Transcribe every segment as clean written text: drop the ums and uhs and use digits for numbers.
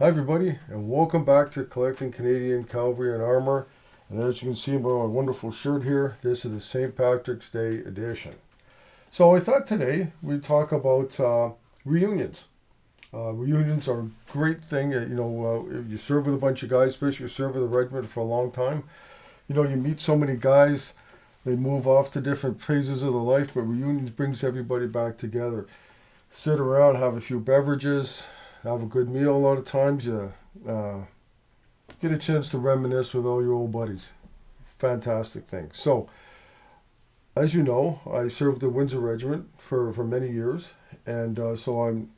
Hi everybody, and welcome back to Collecting Canadian Cavalry and Armour. And as you can see by my wonderful shirt here, this is the St. Patrick's Day edition. So I thought today we'd talk about reunions. Reunions are a great thing. If you serve with a bunch of guys, especially if you serve with a regiment for a long time. You meet so many guys, they move off to different phases of their life, but reunions brings everybody back together. Sit around, have a few beverages, have a good meal. A lot of times you get a chance to reminisce with all your old buddies. Fantastic thing. So, as you know, I served the Windsor Regiment for many years, and so I'm,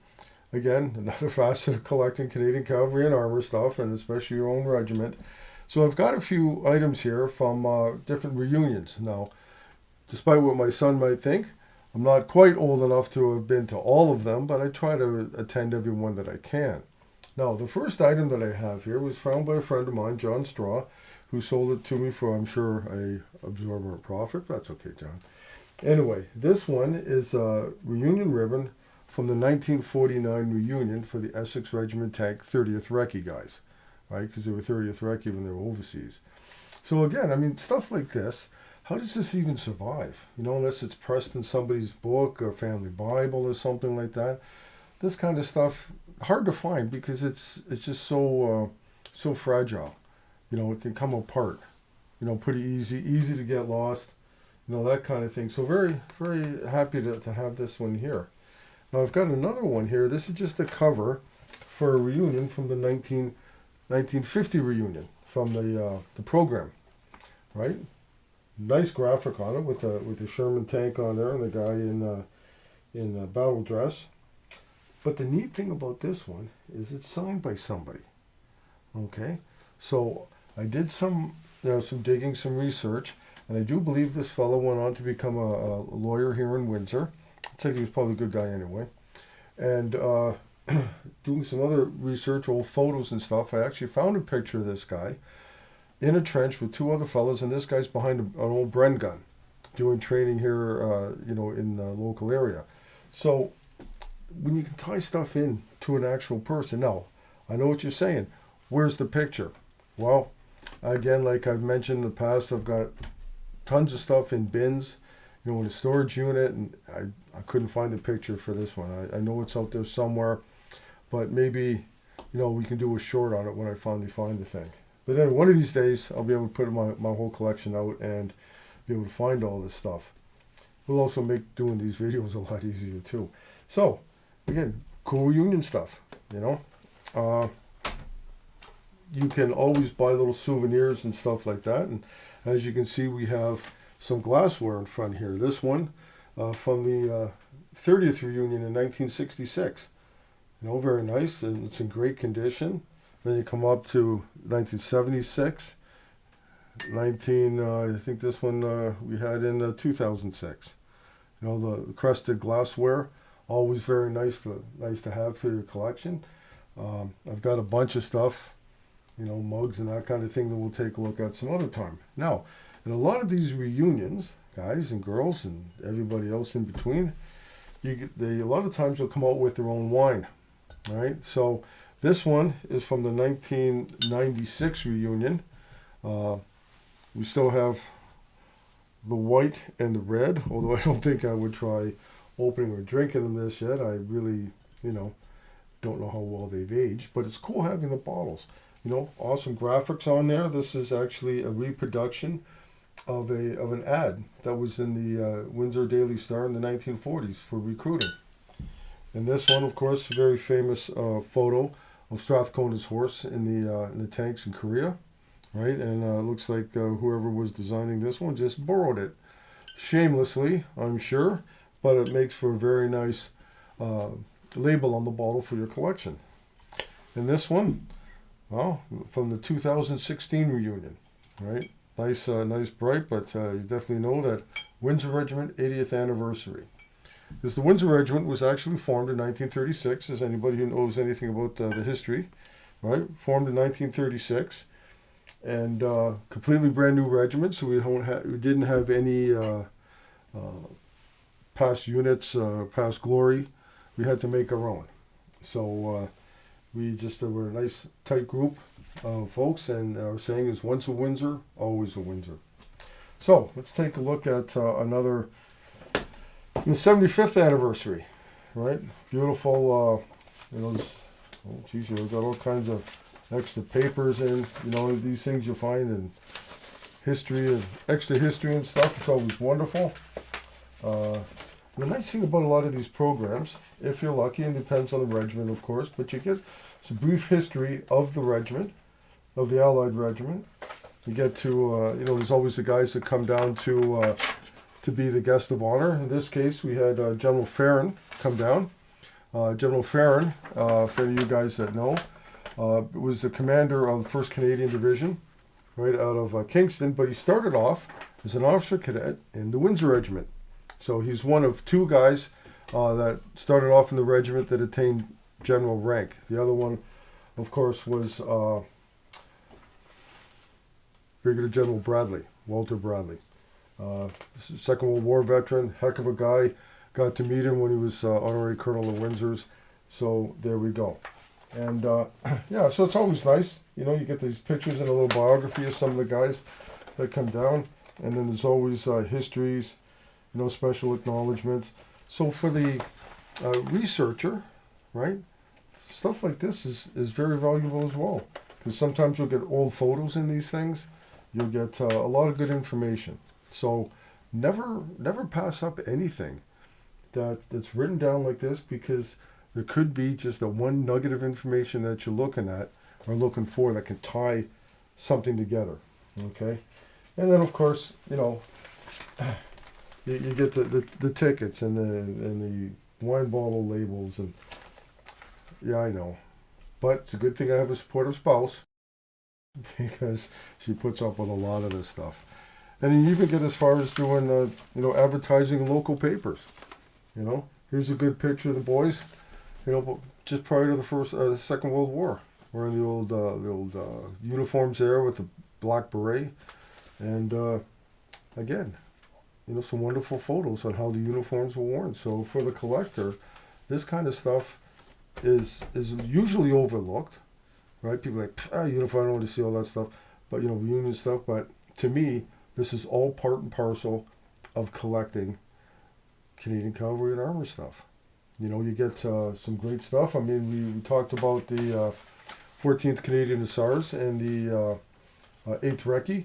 again, another facet of collecting Canadian Cavalry and Armour stuff, and especially your own regiment. So I've got a few items here from different reunions. Now, despite what my son might think, I'm not quite old enough to have been to all of them, but I try to attend every one that I can. Now, the first item that I have here was found by a friend of mine, John Straw, who sold it to me for, I'm sure, a absorbent profit. That's okay, John. Anyway, this one is a reunion ribbon from the 1949 reunion for the Essex Regiment Tank 30th Recce guys, right? Because they were 30th Recce when they were overseas. So again, I mean, stuff like this, how does this even survive? Unless it's pressed in somebody's book or family Bible or something like that. This kind of stuff hard to find because it's just so fragile. It can come apart. Pretty easy to get lost. That kind of thing. So very very happy to have this one here. Now I've got another one here. This is just a cover for a reunion from the 1950 reunion from the program, right? Nice graphic on it with the Sherman tank on there and the guy in battle dress. But the neat thing about this one is it's signed by somebody. Okay, so I did some digging, some research, and I do believe this fellow went on to become a lawyer here in Windsor. I'd say he was probably a good guy anyway. And doing some other research, old photos and stuff, I actually found a picture of this guy in a trench with two other fellows, and this guy's behind an old Bren gun, doing training here, in the local area. So when you can tie stuff in to an actual person, now I know what you're saying. Where's the picture? Well, again, like I've mentioned in the past, I've got tons of stuff in bins, in a storage unit, and I couldn't find the picture for this one. I know it's out there somewhere, but maybe we can do a short on it when I finally find the thing. But then one of these days, I'll be able to put my whole collection out and be able to find all this stuff. We'll also make doing these videos a lot easier too. So, again, cool reunion stuff, You can always buy little souvenirs and stuff like that. And as you can see, we have some glassware in front here. This one from the 30th reunion in 1966. Very nice, and it's in great condition. Then you come up to 1976, I think this one we had in 2006. The crested glassware, always very nice to have for your collection. I've got a bunch of stuff, mugs and that kind of thing that we'll take a look at some other time. Now, in a lot of these reunions, guys and girls and everybody else in between, a lot of times they'll come out with their own wine, right? So this one is from the 1996 reunion. We still have the white and the red, although I don't think I would try opening or drinking them this yet. I really, don't know how well they've aged, but it's cool having the bottles. Awesome graphics on there. This is actually a reproduction of an ad that was in the Windsor Daily Star in the 1940s for recruiting. And this one, of course, a very famous photo of Strathcona's horse in the tanks in Korea, right? And it looks like whoever was designing this one just borrowed it, shamelessly, I'm sure, but it makes for a very nice label on the bottle for your collection. And this one, well, from the 2016 reunion, right? Nice bright, but you definitely know that Windsor Regiment 80th anniversary. Because the Windsor Regiment was actually formed in 1936, as anybody who knows anything about the history, right? Formed in 1936, and completely brand new regiment, so we didn't have any past units, past glory. We had to make our own. So we're a nice tight group of folks, and our saying is once a Windsor, always a Windsor. So let's take a look at another, the 75th anniversary, right? Beautiful, oh geez, we've got all kinds of extra papers in, these things you find in history and extra history and stuff. It's always wonderful. The nice thing about a lot of these programs, if you're lucky, and depends on the regiment, of course, but you get some brief history of the regiment, of the Allied regiment. You get to, there's always the guys that come down to be the guest of honor. In this case, we had General Farron come down. General Farron, for any of you guys that know, was the commander of the 1st Canadian Division, right out of Kingston, but he started off as an officer cadet in the Windsor Regiment. So he's one of 2 guys that started off in the regiment that attained general rank. The other one, of course, was Brigadier General Bradley, Walter Bradley. Second World War veteran, heck of a guy. Got to meet him when he was honorary colonel of Windsor's. So there we go. And yeah, so it's always nice. You get these pictures and a little biography of some of the guys that come down. And then there's always histories, special acknowledgments. So for the researcher, right, stuff like this is very valuable as well. Because sometimes you'll get old photos in these things. You'll get a lot of good information. So never pass up anything that's written down like this, because there could be just a one nugget of information that you're looking at or looking for that can tie something together. Okay, and then of course you get the tickets and the wine bottle labels, and yeah, I know, but it's a good thing I have a supportive spouse, because she puts up with a lot of this stuff. And you even get as far as doing advertising in local papers. Here's a good picture of the boys, just prior to the Second World War. Wearing the old uniforms there with the black beret, and again, some wonderful photos on how the uniforms were worn. So for the collector, this kind of stuff is usually overlooked, right? People are like, uniform, I don't want to see all that stuff, but reunion stuff. But to me, this is all part and parcel of collecting Canadian Cavalry and Armour stuff. You get some great stuff. I mean, we talked about the 14th Canadian Hussars and the 8th Recce.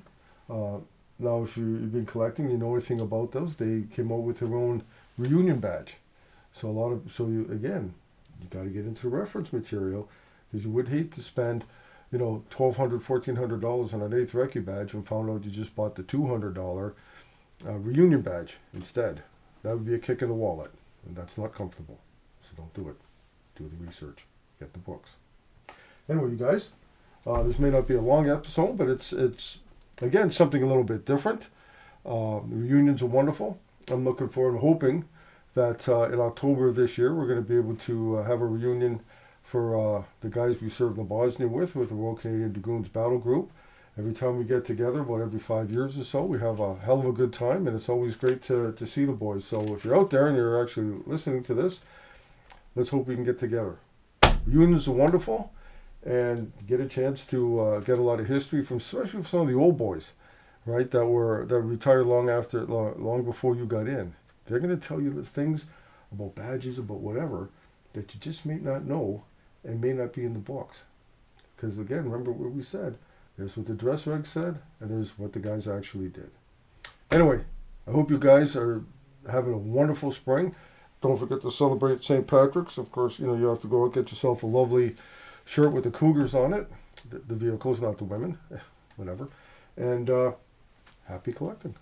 Now, if you've been collecting, you know anything about those. They came out with their own reunion badge. So again, you got to get into the reference material, because you would hate to spend, $1,200, $1,400 on an 8th Recce badge and found out you just bought the $200 reunion badge instead. That would be a kick in the wallet, and that's not comfortable. So don't do it. Do the research. Get the books. Anyway, you guys, this may not be a long episode, but it's again something a little bit different. The reunions are wonderful. I'm looking forward and hoping that in October of this year we're going to be able to have a reunion for the guys we served in Bosnia with the Royal Canadian Dragoons Battle Group. Every time we get together, about every 5 years or so, we have a hell of a good time, and it's always great to see the boys. So if you're out there and you're actually listening to this, let's hope we can get together. Reunions are wonderful, and get a chance to get a lot of history from, especially from some of the old boys, right, that retired long before you got in. They're going to tell you the things about badges, about whatever, that you just may not know and may not be in the books. Because again, remember what we said. There's what the dress reg said, and there's what the guys actually did. Anyway, I hope you guys are having a wonderful spring. Don't forget to celebrate St. Patrick's. Of course, you have to go out and get yourself a lovely shirt with the Cougars on it. The vehicles, not the women. Whatever. And happy collecting.